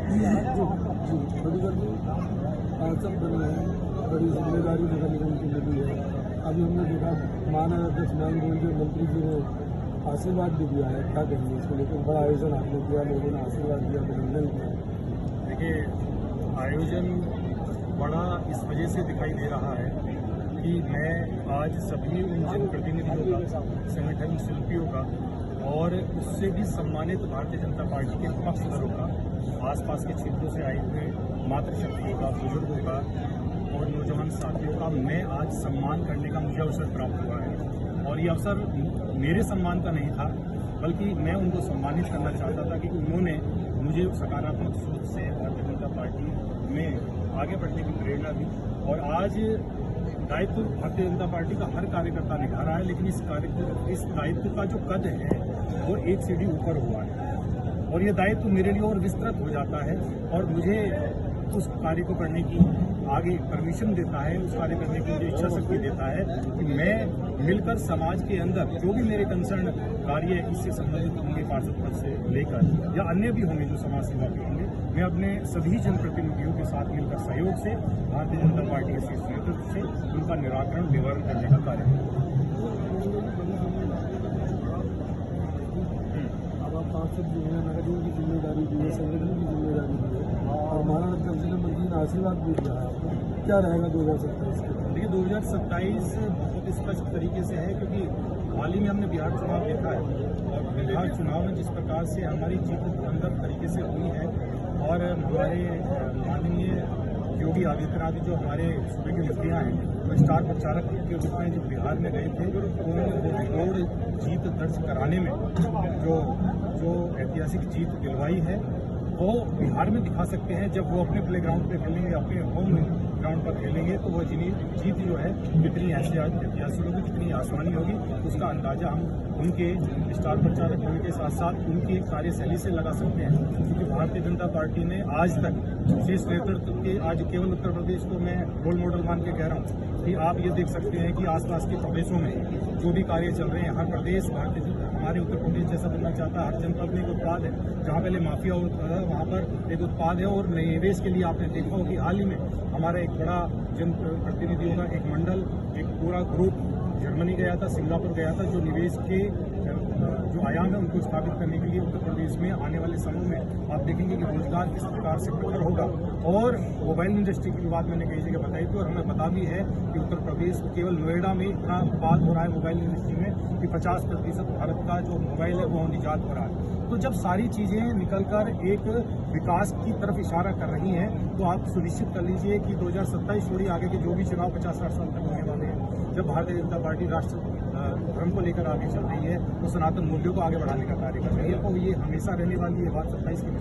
बड़ी सांसद बने हैं, बड़ी जिम्मेदारी नगर निगम की मिली है। अभी हमने देखा माननीय अध्यक्ष नरेंद्र मोदी मंत्री जी ने आशीर्वाद भी दिया है। क्या कहेंगे इसको लेकर? बड़ा आयोजन आपने किया, लोगों ने आशीर्वाद दिया, अभिनंदन किया। देखिए, आयोजन बड़ा इस वजह से दिखाई दे रहा है कि मैं आज सभी उन जनप्रतिनिधियों का, संगठन शिल्पियों का और उससे भी सम्मानित भारतीय जनता पार्टी के पक्षधरों का, आसपास के क्षेत्रों से आए हुए मातृशक्तियों का, बुजुर्गों का और नौजवान साथियों का मैं आज सम्मान करने का मुझे अवसर प्राप्त हुआ है। और ये अवसर मेरे सम्मान का नहीं था, बल्कि मैं उनको सम्मानित करना चाहता था कि उन्होंने मुझे सकारात्मक सोच से भारतीय जनता पार्टी में आगे बढ़ने की प्रेरणा दी। और आज दायित्व भारतीय जनता पार्टी का हर कार्यकर्ता निभा रहा है, लेकिन इस दायित्व का जो कद है वो एक सीढ़ी ऊपर हुआ है और ये दायित्व मेरे लिए और विस्तृत हो जाता है और मुझे उस कार्य को करने की आगे परमिशन देता है, उस कार्य करने की मुझे इच्छा शक्ति देता है कि मैं मिलकर समाज के अंदर जो भी मेरे कंसर्न कार्य इससे संबंधित होंगे, पार्षद पद से लेकर या अन्य भी होंगे जो समाज सेवा के होंगे, मैं अपने सभी जनप्रतिनिधियों के साथ मिलकर सहयोग से भारतीय जनता पार्टी के शीर्ष नेतृत्व से उनका निराकरण निवारण करने का कार्य करूँगा। अब आप सांसद भी हैं, नगर निगम की जिम्मेदारी भी है, संगठन की जिम्मेदारी भी है और माननीय अध्यक्ष मंत्री ने आशीर्वाद भी दिया है आपको। क्या रहेगा 2027 के? देखिए, 2027 बहुत स्पष्ट तरीके से है, क्योंकि हाल ही में हमने बिहार चुनाव देखा है और बिहार चुनाव में जिस प्रकार से हमारी जीत अंदर तरीके से हुई है और हमारे माननीय योगी आदित्यनाथ जो हमारे सूबे के मुखिया हैं, वो स्टार प्रचारक के रूप में जो बिहार में गए थे, उन्होंने वो रिकॉर्ड जीत दर्ज कराने में जो ऐतिहासिक जीत दिलवाई है वो बिहार में दिखा सकते हैं। जब वो अपने प्ले ग्राउंड पर खेलेंगे, अपने होम ग्राउंड पर खेलेंगे, तो वो जीत जो है कितनी ऐतिहासिक होगी, कितनी आसानी होगी, उसका अंदाजा हम उनके स्टार प्रचारक होने के साथ साथ उनकी कार्यशैली से लगा सकते हैं। क्योंकि भारतीय जनता पार्टी ने आज तक शीर्ष नेतृत्व के, आज केवल उत्तर प्रदेश को मैं रोल मॉडल मान के कह रहा हूँ कि आप ये देख सकते हैं कि आसपास के प्रदेशों में जो भी कार्य चल रहे हैं, हर प्रदेश हमारे उत्तर प्रदेश जैसा बनना चाहता है। हर जनपद में एक उत्पाद है, जहाँ पहले माफिया होता है वहाँ पर एक उत्पाद है। और निवेश के लिए आपने देखा हो कि हाल ही में हमारा एक बड़ा जनप्रतिनिधियों का एक मंडल, एक पूरा ग्रुप जर्मनी गया था, सिंगापुर गया था, जो निवेश के जो आयाम है उनको स्थापित करने के लिए उत्तर प्रदेश में आने वाले समय में आप देखेंगे कि रोजगार किस प्रकार से प्रखर होगा। और मोबाइल इंडस्ट्री की बात मैंने कई जगह बताई थी और हमें पता भी है कि उत्तर प्रदेश केवल नोएडा में इतना उत्पाद हो रहा है मोबाइल इंडस्ट्री में कि 50% भारत का जो मोबाइल है वो निजात हो रहा है। तो जब सारी चीजें निकलकर एक विकास की तरफ इशारा कर रही हैं, तो आप सुनिश्चित कर लीजिए कि 2027 छोड़िए आगे के जो भी चुनाव 50-60 साल तक होने वाले हैं, जब भारतीय जनता पार्टी राष्ट्र धर्म को लेकर आगे चल रही है, तो सनातन मूल्यों को आगे बढ़ाने का कार्य कर रही है। तो ये हमेशा रहने वाली है बात 27 की।